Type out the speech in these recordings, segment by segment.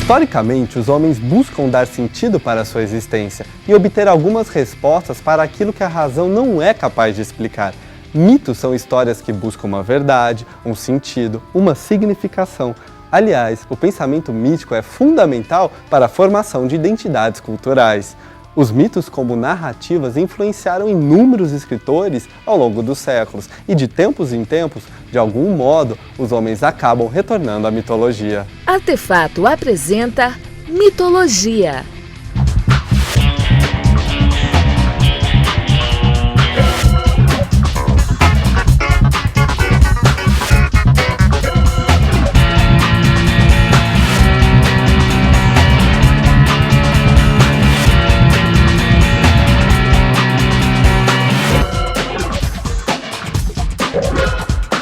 Historicamente, os homens buscam dar sentido para a sua existência e obter algumas respostas para aquilo que a razão não é capaz de explicar. Mitos são histórias que buscam uma verdade, um sentido, uma significação. Aliás, o pensamento mítico é fundamental para a formação de identidades culturais. Os mitos como narrativas influenciaram inúmeros escritores ao longo dos séculos e de tempos em tempos, de algum modo, os homens acabam retornando à mitologia. Artefato apresenta Mitologia.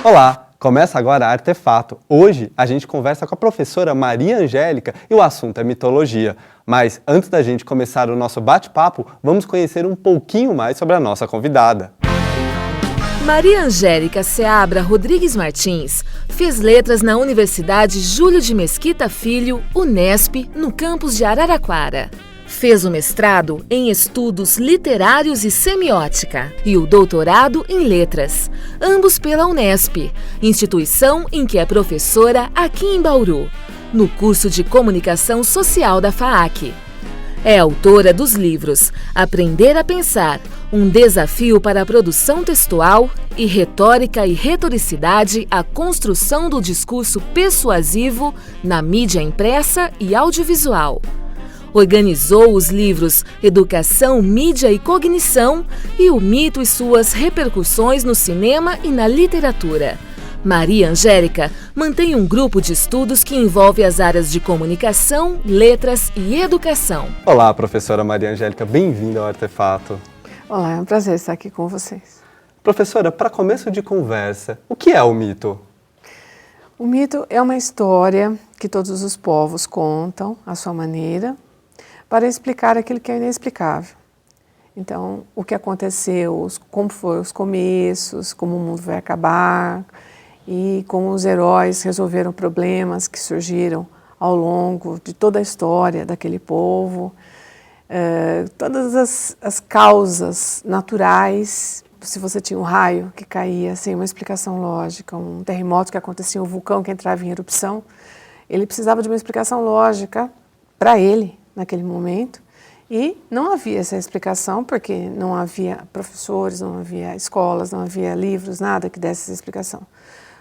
Olá! Começa agora Artefato. Hoje a gente conversa com a professora Maria Angélica e o assunto é mitologia. Mas antes da gente começar o nosso bate-papo, vamos conhecer um pouquinho mais sobre a nossa convidada. Maria Angélica Seabra Rodrigues Martins fez letras na Universidade Júlio de Mesquita Filho, Unesp, no campus de Araraquara. Fez o mestrado em Estudos Literários e Semiótica e o doutorado em Letras, ambos pela Unesp, instituição em que é professora aqui em Bauru, no curso de Comunicação Social da FAAC. É autora dos livros Aprender a Pensar, um desafio para a produção textual e Retórica e Retoricidade, a construção do discurso persuasivo na mídia impressa e audiovisual. Organizou os livros Educação, Mídia e Cognição e O Mito e Suas Repercussões no Cinema e na Literatura. Maria Angélica mantém um grupo de estudos que envolve as áreas de comunicação, letras e educação. Olá, professora Maria Angélica, bem-vinda ao Artefato. Olá, é um prazer estar aqui com vocês. Professora, para começo de conversa, o que é o mito? O mito é uma história que todos os povos contam à sua maneira, para explicar aquilo que é inexplicável. Então, o que aconteceu, como foram os começos, como o mundo vai acabar e como os heróis resolveram problemas que surgiram ao longo de toda a história daquele povo, todas as causas naturais. Se você tinha um raio que caía sem uma explicação lógica, um terremoto que acontecia, um vulcão que entrava em erupção, ele precisava de uma explicação lógica para ele, naquele momento, e não havia essa explicação porque não havia professores, não havia escolas, não havia livros, nada que desse essa explicação.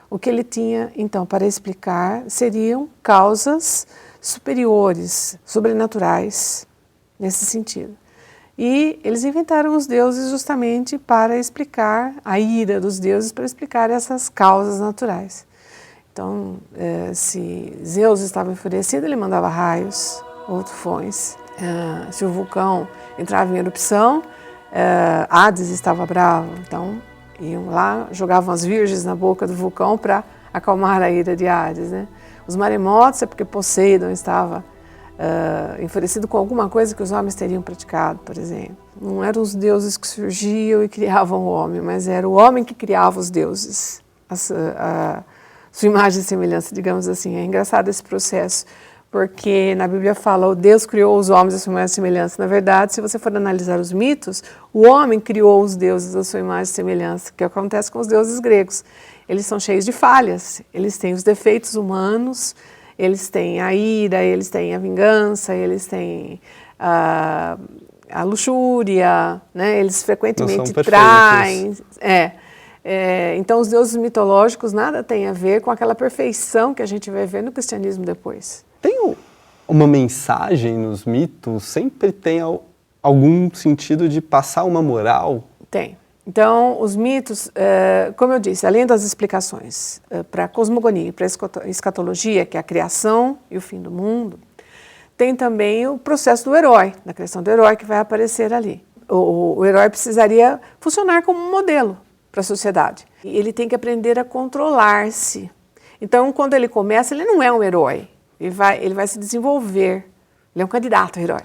O que ele tinha, então, para explicar seriam causas superiores, sobrenaturais, nesse sentido. E eles inventaram os deuses justamente para explicar a ira dos deuses, para explicar essas causas naturais. Então, se Zeus estava enfurecido, ele mandava raios, ou tufões. Se o vulcão entrava em erupção, Hades estava bravo, então iam lá, jogavam as virgens na boca do vulcão para acalmar a ira de Hades, né? Os maremotos é porque Poseidon estava enfurecido com alguma coisa que os homens teriam praticado, por exemplo. Não eram os deuses que surgiam e criavam o homem, mas era o homem que criava os deuses, a sua imagem e semelhança, digamos assim. É engraçado esse processo, porque na Bíblia fala, o Deus criou os homens à sua imagem e semelhança. Na verdade, se você for analisar os mitos, o homem criou os deuses à sua imagem e semelhança, que acontece com os deuses gregos. Eles são cheios de falhas, eles têm os defeitos humanos, eles têm a ira, eles têm a vingança, eles têm a luxúria, né? Eles frequentemente traem. Então, os deuses mitológicos nada tem a ver com aquela perfeição que a gente vai ver no cristianismo depois. Tem uma mensagem nos mitos? Sempre tem algum sentido de passar uma moral? Tem. Então, os mitos, como eu disse, além das explicações para a cosmogonia e para a escatologia, que é a criação e o fim do mundo, tem também o processo do herói, da criação do herói que vai aparecer ali. O herói precisaria funcionar como um modelo para a sociedade. Ele tem que aprender a controlar-se. Então, quando ele começa, ele não é um herói. Ele vai se desenvolver, ele é um candidato a herói.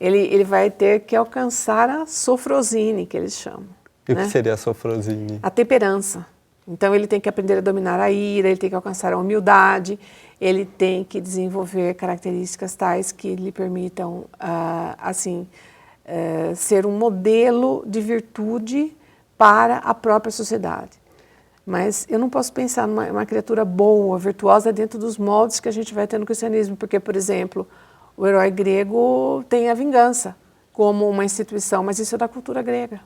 Ele vai ter que alcançar a sofrosine, que eles chamam. E o que seria a sofrosine? A temperança. Então ele tem que aprender a dominar a ira, ele tem que alcançar a humildade, ele tem que desenvolver características tais que lhe permitam, ser um modelo de virtude para a própria sociedade. Mas eu não posso pensar numa criatura boa, virtuosa, dentro dos moldes que a gente vai ter no cristianismo, porque, por exemplo, o herói grego tem a vingança como uma instituição, mas isso é da cultura grega.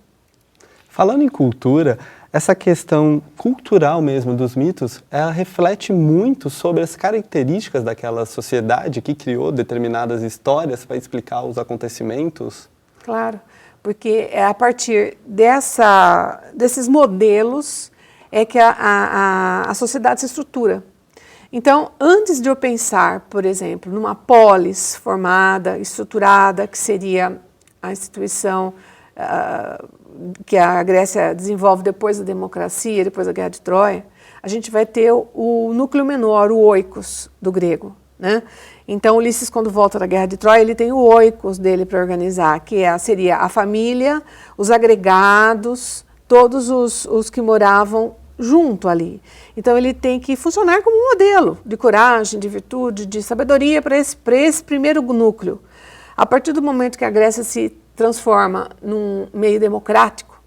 Falando em cultura, essa questão cultural mesmo dos mitos, ela reflete muito sobre as características daquela sociedade que criou determinadas histórias para explicar os acontecimentos? Claro, porque é a partir desses modelos é que a sociedade se estrutura. Então, antes de eu pensar, por exemplo, numa polis formada, estruturada, que seria a instituição que a Grécia desenvolve depois da democracia, depois da Guerra de Troia, a gente vai ter o núcleo menor, o oikos do grego, né? Então, Ulisses, quando volta da Guerra de Troia, ele tem o oikos dele para organizar, que seria a família, os agregados, todos os que moravam junto ali. Então, ele tem que funcionar como um modelo de coragem, de virtude, de sabedoria para esse primeiro núcleo. A partir do momento que a Grécia se transforma num meio democrático,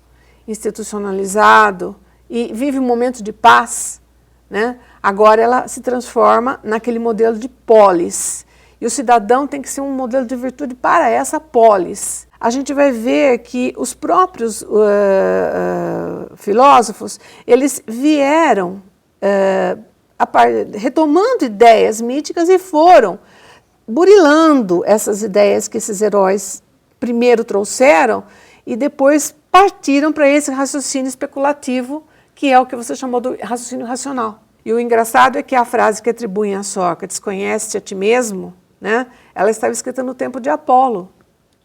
institucionalizado e vive um momento de paz, né? Agora ela se transforma naquele modelo de polis. E o cidadão tem que ser um modelo de virtude para essa polis. A gente vai ver que os próprios filósofos, eles vieram retomando ideias míticas e foram burilando essas ideias que esses heróis primeiro trouxeram e depois partiram para esse raciocínio especulativo, que é o que você chamou de raciocínio racional. E o engraçado é que a frase que atribuem a Sócrates, conhece-te a ti mesmo, né, ela estava escrita no tempo de Apolo,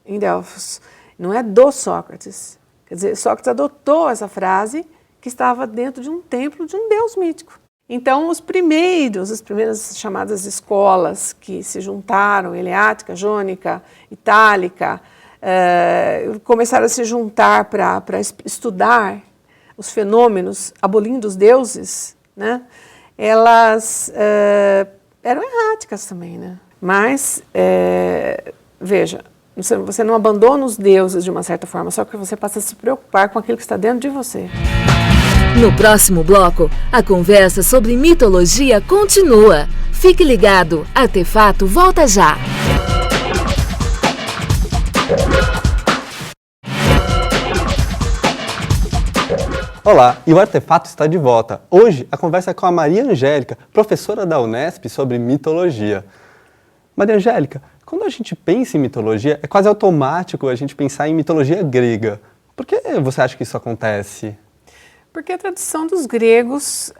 em Delfos. Não é do Sócrates. Quer dizer, Sócrates adotou essa frase que estava dentro de um templo de um deus mítico. Então, as primeiras chamadas escolas que se juntaram, eleática, jônica, itálica, começaram a se juntar para estudar os fenômenos, abolindo os deuses, né? Elas eram erráticas também, né? Mas, veja, você não abandona os deuses de uma certa forma, só que você passa a se preocupar com aquilo que está dentro de você. No próximo bloco, a conversa sobre mitologia continua. Fique ligado, Artefato volta já! Olá, e o Artefato está de volta. Hoje a conversa é com a Maria Angélica, professora da Unesp, sobre mitologia. Maria Angélica, quando a gente pensa em mitologia, é quase automático a gente pensar em mitologia grega. Por que você acha que isso acontece? Porque a tradição dos gregos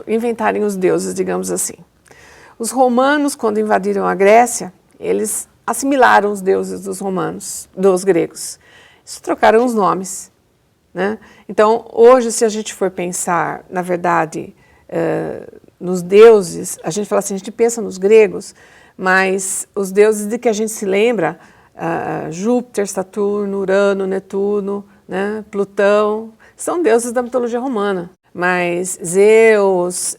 inventarem os deuses, digamos assim. Os romanos, quando invadiram a Grécia, eles assimilaram os deuses dos gregos. Eles trocaram os nomes, né? Então, hoje, se a gente for pensar, na verdade, nos deuses, a gente fala assim, a gente pensa nos gregos, mas os deuses de que a gente se lembra, Júpiter, Saturno, Urano, Netuno, né, Plutão, são deuses da mitologia romana. Mas Zeus,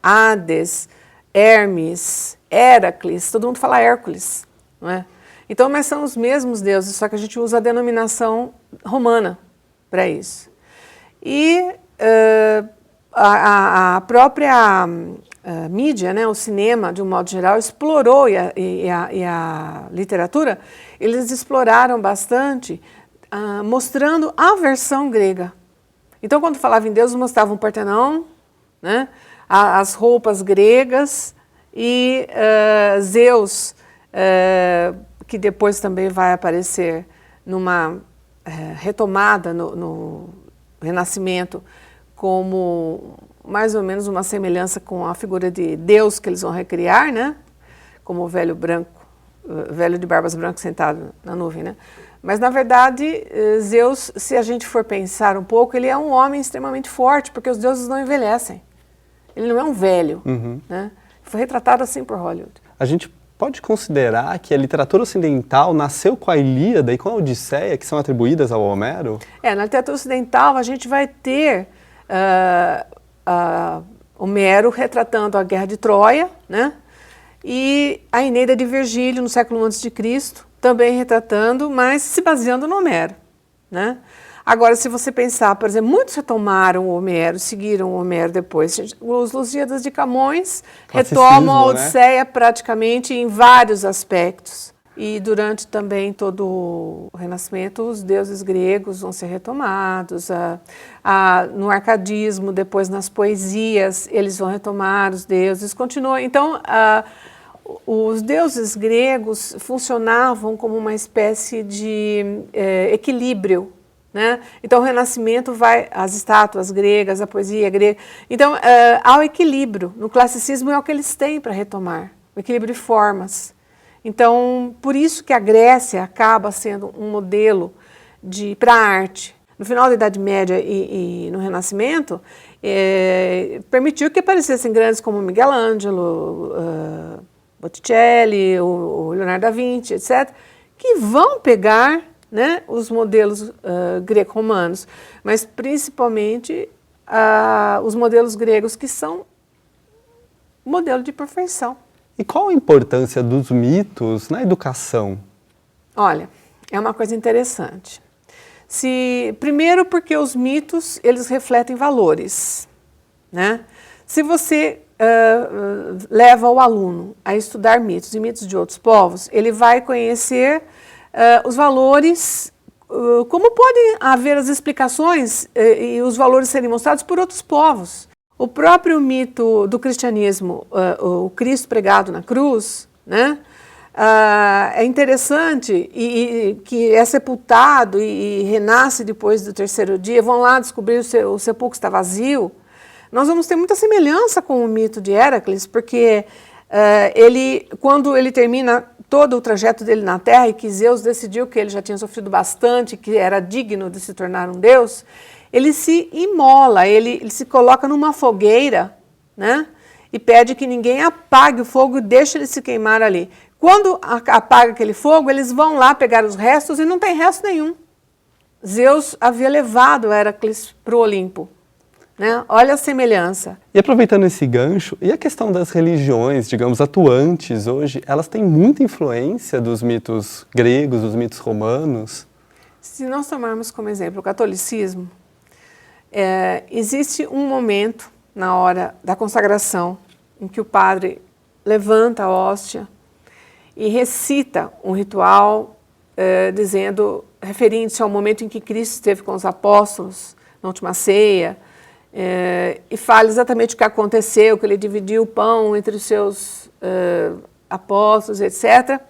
Hades, Hermes, Héracles, todo mundo fala Hércules, não é? Então, mas são os mesmos deuses, só que a gente usa a denominação romana para isso. E a própria mídia, né, o cinema, de um modo geral, explorou, e a literatura, eles exploraram bastante, mostrando a versão grega. Então, quando falava em Deus, mostravam o Partenon, né, as roupas gregas, e Zeus, que depois também vai aparecer numa retomada no Renascimento, como mais ou menos uma semelhança com a figura de Deus que eles vão recriar, né? Como o velho de barbas brancas sentado na nuvem, né? Mas, na verdade, Zeus, se a gente for pensar um pouco, ele é um homem extremamente forte, porque os deuses não envelhecem. Ele não é um velho, né? Foi retratado assim por Hollywood. A gente pode considerar que a literatura ocidental nasceu com a Ilíada e com a Odisseia, que são atribuídas ao Homero? Na literatura ocidental a gente vai ter Homero retratando a Guerra de Troia, né? E a Eneida de Virgílio, no século I a.C., também retratando, mas se baseando no Homero, né? Agora, se você pensar, por exemplo, muitos retomaram o Homero, seguiram o Homero depois. Os Lusíadas de Camões retomam a Odisseia, né, praticamente em vários aspectos. E durante também todo o Renascimento, os deuses gregos vão ser retomados. No arcadismo, depois nas poesias, eles vão retomar os deuses. Continua. Então, os deuses gregos funcionavam como uma espécie de equilíbrio, né? Então o Renascimento vai, as estátuas gregas, a poesia grega. Então há o equilíbrio. No classicismo é o que eles têm para retomar, o equilíbrio de formas. Então, por isso que a Grécia acaba sendo um modelo para a arte. No final da Idade Média e no Renascimento, permitiu que aparecessem grandes como Miguel Ângelo, Botticelli, o Leonardo da Vinci, etc., que vão pegar, né, os modelos greco-romanos, mas principalmente os modelos gregos, que são modelo de perfeição. E qual a importância dos mitos na educação? Olha, é uma coisa interessante. Primeiro porque os mitos, eles refletem valores, né? Se você leva o aluno a estudar mitos e mitos de outros povos, ele vai conhecer os valores, como podem haver as explicações e os valores serem mostrados por outros povos. O próprio mito do cristianismo, o Cristo pregado na cruz, né? É interessante que é sepultado e renasce depois do terceiro dia, vão lá descobrir o sepulcro está vazio. Nós vamos ter muita semelhança com o mito de Héracles, porque quando ele termina todo o trajeto dele na Terra e que Zeus decidiu que ele já tinha sofrido bastante, que era digno de se tornar um deus, ele se imola, ele se coloca numa fogueira, né? E pede que ninguém apague o fogo e deixe ele se queimar ali. Quando apaga aquele fogo, eles vão lá pegar os restos e não tem resto nenhum. Zeus havia levado Héracles para o Olimpo, né? Olha a semelhança. E aproveitando esse gancho, e a questão das religiões, digamos, atuantes hoje, elas têm muita influência dos mitos gregos, dos mitos romanos? Se nós tomarmos como exemplo o catolicismo, existe um momento na hora da consagração em que o padre levanta a hóstia e recita um ritual referindo-se ao momento em que Cristo esteve com os apóstolos na última ceia, e fala exatamente o que aconteceu, que ele dividiu o pão entre os seus apóstolos, etc.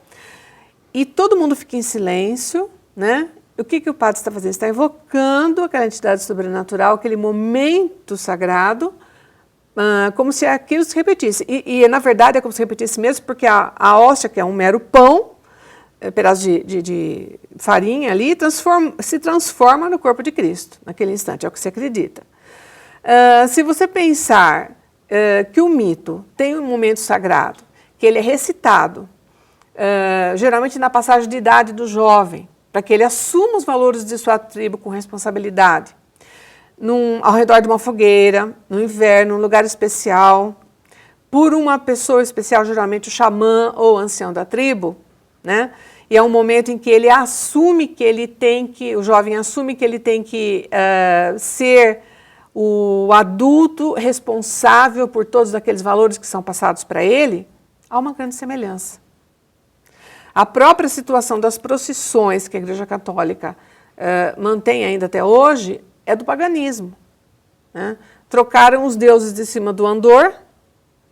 E todo mundo fica em silêncio, né? O que o padre está fazendo? Está invocando aquela entidade sobrenatural, aquele momento sagrado, como se aquilo se repetisse. E na verdade é como se repetisse mesmo, porque a hóstia, que é um mero pão, pedaço de farinha ali, se transforma no corpo de Cristo, naquele instante, é o que se acredita. Se você pensar que o mito tem um momento sagrado, que ele é recitado, geralmente na passagem de idade do jovem, para que ele assuma os valores de sua tribo com responsabilidade, ao redor de uma fogueira, no inverno, num lugar especial, por uma pessoa especial, geralmente o xamã ou o ancião da tribo, né? E é um momento em que ele assume que ele tem que, o jovem assume que ele tem que ser o adulto responsável por todos aqueles valores que são passados para ele. Há uma grande semelhança. A própria situação das procissões que a Igreja Católica mantém ainda até hoje é do paganismo, né? Trocaram os deuses de cima do andor,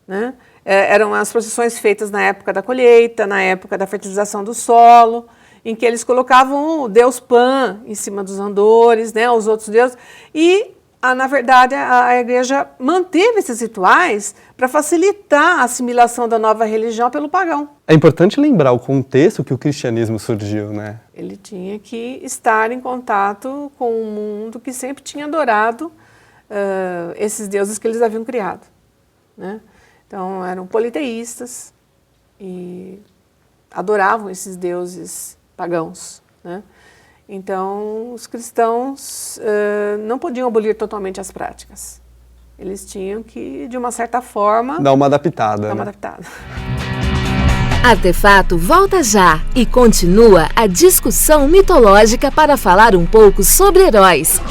né? Eram as procissões feitas na época da colheita, na época da fertilização do solo, em que eles colocavam o deus Pan em cima dos andores, né? Os outros deuses, e na verdade, a igreja manteve esses rituais para facilitar a assimilação da nova religião pelo pagão. É importante lembrar o contexto que o cristianismo surgiu, né? Ele tinha que estar em contato com um mundo que sempre tinha adorado esses deuses que eles haviam criado, né? Então, eram politeístas e adoravam esses deuses pagãos, né? Então, os cristãos não podiam abolir totalmente as práticas. Eles tinham que, de uma certa forma... Dar uma adaptada. Dar uma adaptada. Artefato volta já e continua a discussão mitológica para falar um pouco sobre heróis.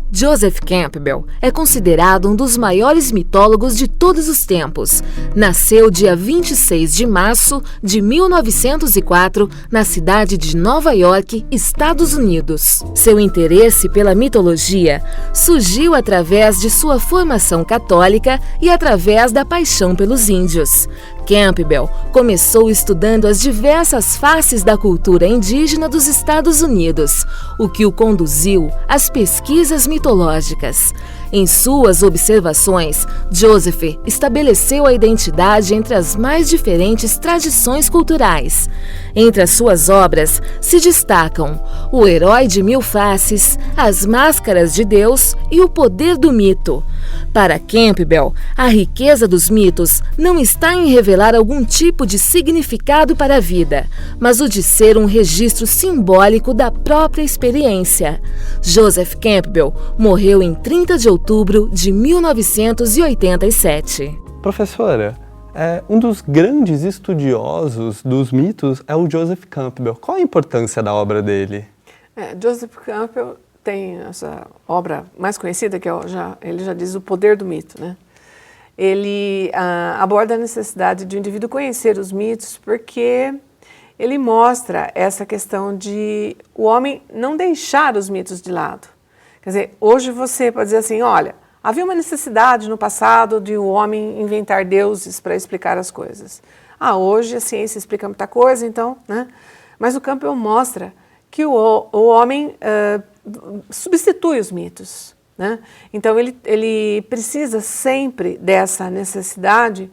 Joseph Campbell é considerado um dos maiores mitólogos de todos os tempos. Nasceu dia 26 de março de 1904 na cidade de Nova York, Estados Unidos. Seu interesse pela mitologia surgiu através de sua formação católica e através da paixão pelos índios. Campbell começou estudando as diversas faces da cultura indígena dos Estados Unidos, o que o conduziu às pesquisas mitológicas. Em suas observações, Joseph estabeleceu a identidade entre as mais diferentes tradições culturais. Entre as suas obras se destacam O Herói de Mil Faces, As Máscaras de Deus e O Poder do Mito. Para Campbell, a riqueza dos mitos não está em revelar algum tipo de significado para a vida, mas o de ser um registro simbólico da própria experiência. Joseph Campbell morreu em 30 de outubro de 1987. Professora, um dos grandes estudiosos dos mitos é o Joseph Campbell. Qual a importância da obra dele? Joseph Campbell tem essa obra mais conhecida, que ele já diz O Poder do Mito, né? Ele aborda a necessidade de o indivíduo conhecer os mitos porque ele mostra essa questão de o homem não deixar os mitos de lado. Quer dizer, hoje você pode dizer assim, olha, havia uma necessidade no passado de o homem inventar deuses para explicar as coisas. Hoje a ciência explica muita coisa, então, né? Mas o Campbell mostra que o homem substitui os mitos, né? Então ele precisa sempre dessa necessidade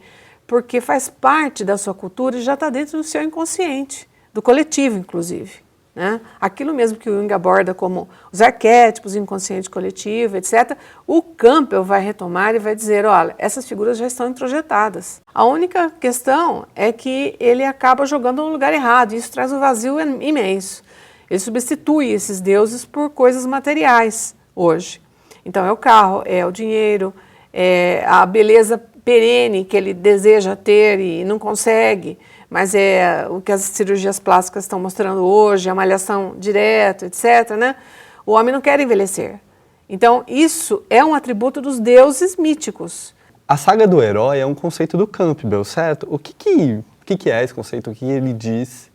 porque faz parte da sua cultura e já está dentro do seu inconsciente, do coletivo inclusive, né? Aquilo mesmo que o Jung aborda como os arquétipos, o inconsciente coletivo, etc. O Campbell vai retomar e vai dizer, olha, essas figuras já estão introjetadas. A única questão é que ele acaba jogando no lugar errado e isso traz um vazio imenso. Ele substitui esses deuses por coisas materiais hoje. Então é o carro, é o dinheiro, é a beleza perene que ele deseja ter e não consegue, mas é o que as cirurgias plásticas estão mostrando hoje, a malhação direta, etc., né? O homem não quer envelhecer. Então isso é um atributo dos deuses míticos. A saga do herói é um conceito do Campbell, certo? O que é esse conceito? O que ele diz?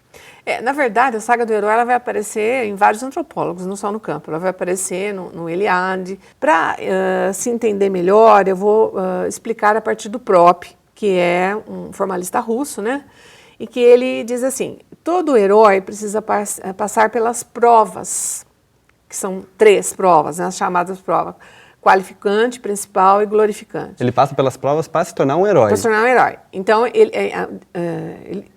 Na verdade, a saga do herói ela vai aparecer em vários antropólogos, não só no campo. Ela vai aparecer no Eliade. Para se entender melhor, eu vou explicar a partir do Prop, que é um formalista russo, né? E que ele diz assim, todo herói precisa passar pelas provas, que são 3 provas, né, as chamadas provas. Qualificante, principal e glorificante. Ele passa pelas provas para se tornar um herói. Para se tornar um herói. Então,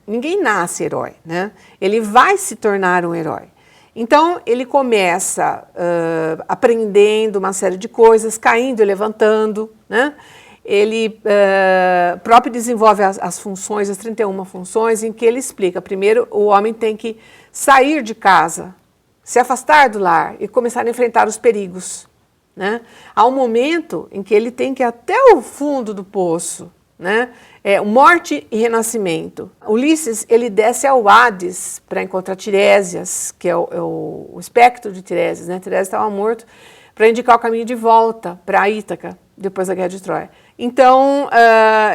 ninguém nasce herói, né? Ele vai se tornar um herói. Então, ele começa aprendendo uma série de coisas, caindo e levantando, né? Ele próprio desenvolve as funções, as 31 funções, em que ele explica. Primeiro, o homem tem que sair de casa, se afastar do lar e começar a enfrentar os perigos. Né? Há um momento em que ele tem que ir até o fundo do poço, né? Morte e renascimento. Ulisses ele desce ao Hades para encontrar Tiresias, que é o espectro de Tiresias, né? Tiresias estava morto, para indicar o caminho de volta para Ítaca, depois da Guerra de Troia. Então,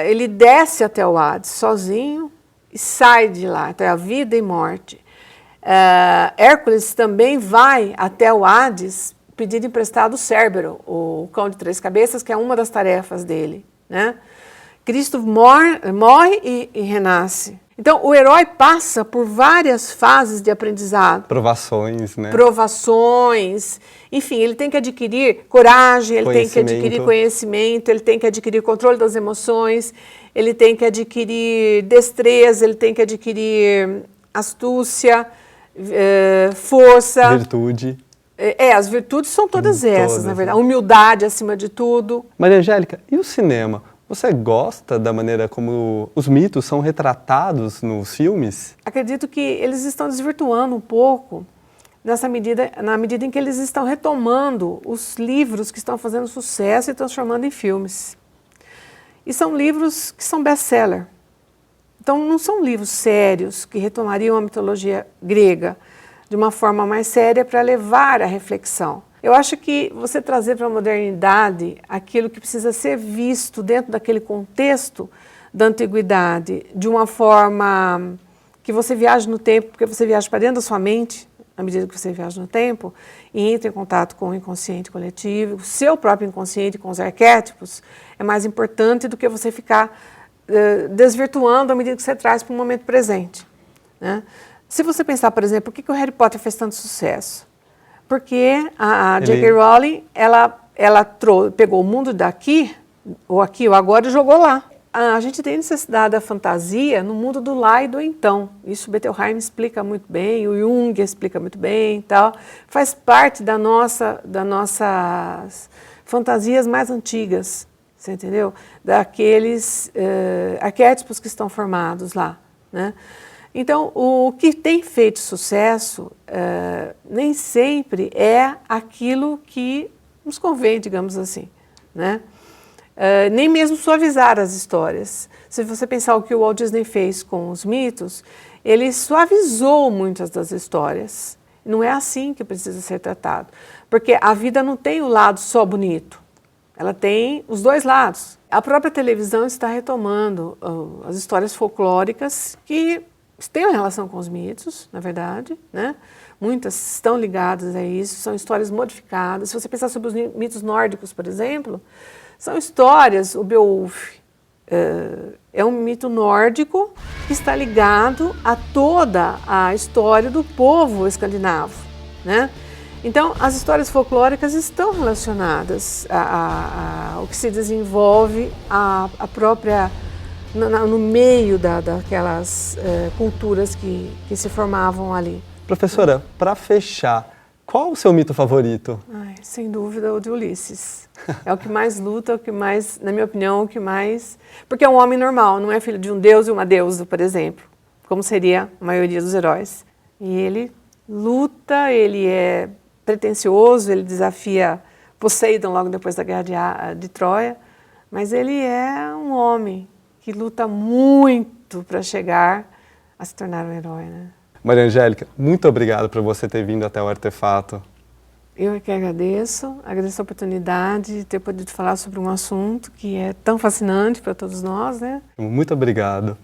ele desce até o Hades sozinho e sai de lá, então é a vida e morte. Hércules também vai até o Hades pedir emprestado o Cérbero, o cão de 3 cabeças, que é uma das tarefas dele, né? Cristo morre e renasce. Então, o herói passa por várias fases de aprendizado. Provações, né? Provações. Enfim, ele tem que adquirir coragem, ele tem que adquirir conhecimento, ele tem que adquirir controle das emoções, ele tem que adquirir destreza, ele tem que adquirir astúcia, força. Virtude. As virtudes são todas essas, na verdade. A humildade acima de tudo. Maria Angélica, e o cinema? Você gosta da maneira como os mitos são retratados nos filmes? Acredito que eles estão desvirtuando um pouco na medida em que eles estão retomando os livros que estão fazendo sucesso e transformando em filmes. E são livros que são best-seller. Então não são livros sérios que retomariam a mitologia grega de uma forma mais séria para levar à reflexão. Eu acho que você trazer para a modernidade aquilo que precisa ser visto dentro daquele contexto da antiguidade, de uma forma que você viaja no tempo, porque você viaja para dentro da sua mente, à medida que você viaja no tempo, e entra em contato com o inconsciente coletivo, o seu próprio inconsciente, com os arquétipos, é mais importante do que você ficar desvirtuando à medida que você traz para o momento presente, né? Se você pensar, por exemplo, por que o Harry Potter fez tanto sucesso? Porque a J.K. Rowling, ela pegou o mundo daqui, ou aqui ou agora, e jogou lá. A gente tem necessidade da fantasia no mundo do lá e do então. Isso o Bettelheim explica muito bem, o Jung explica muito bem e tal. Faz parte das nossas fantasias mais antigas, você entendeu? Daqueles arquétipos que estão formados lá, né? Então, o que tem feito sucesso nem sempre é aquilo que nos convém, digamos assim, né? Nem mesmo suavizar as histórias. Se você pensar o que o Walt Disney fez com os mitos, ele suavizou muitas das histórias. Não é assim que precisa ser tratado, porque a vida não tem o lado só bonito, ela tem os dois lados. A própria televisão está retomando as histórias folclóricas que têm uma relação com os mitos, na verdade, né? Muitas estão ligadas a isso, são histórias modificadas. Se você pensar sobre os mitos nórdicos, por exemplo, são histórias, o Beowulf é um mito nórdico que está ligado a toda a história do povo escandinavo, né? Então, as histórias folclóricas estão relacionadas ao que se desenvolve a própria no meio daquelas culturas que se formavam ali. Professora, para fechar, qual o seu mito favorito? Ai, sem dúvida o de Ulisses. É o que mais luta, o que mais, na minha opinião, o que mais... Porque é um homem normal, não é filho de um deus e uma deusa, por exemplo, como seria a maioria dos heróis. E ele luta, ele é pretensioso, ele desafia Poseidon logo depois da guerra de Troia, mas ele é um homem que luta muito para chegar a se tornar um herói, né? Maria Angélica, muito obrigado por você ter vindo até o Artefato. Eu é que agradeço a oportunidade de ter podido falar sobre um assunto que é tão fascinante para todos nós, né? Muito obrigado.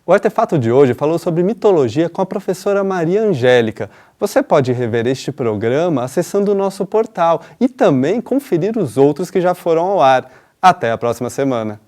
O Artefato de hoje falou sobre mitologia com a professora Maria Angélica. Você pode rever este programa acessando o nosso portal e também conferir os outros que já foram ao ar. Até a próxima semana.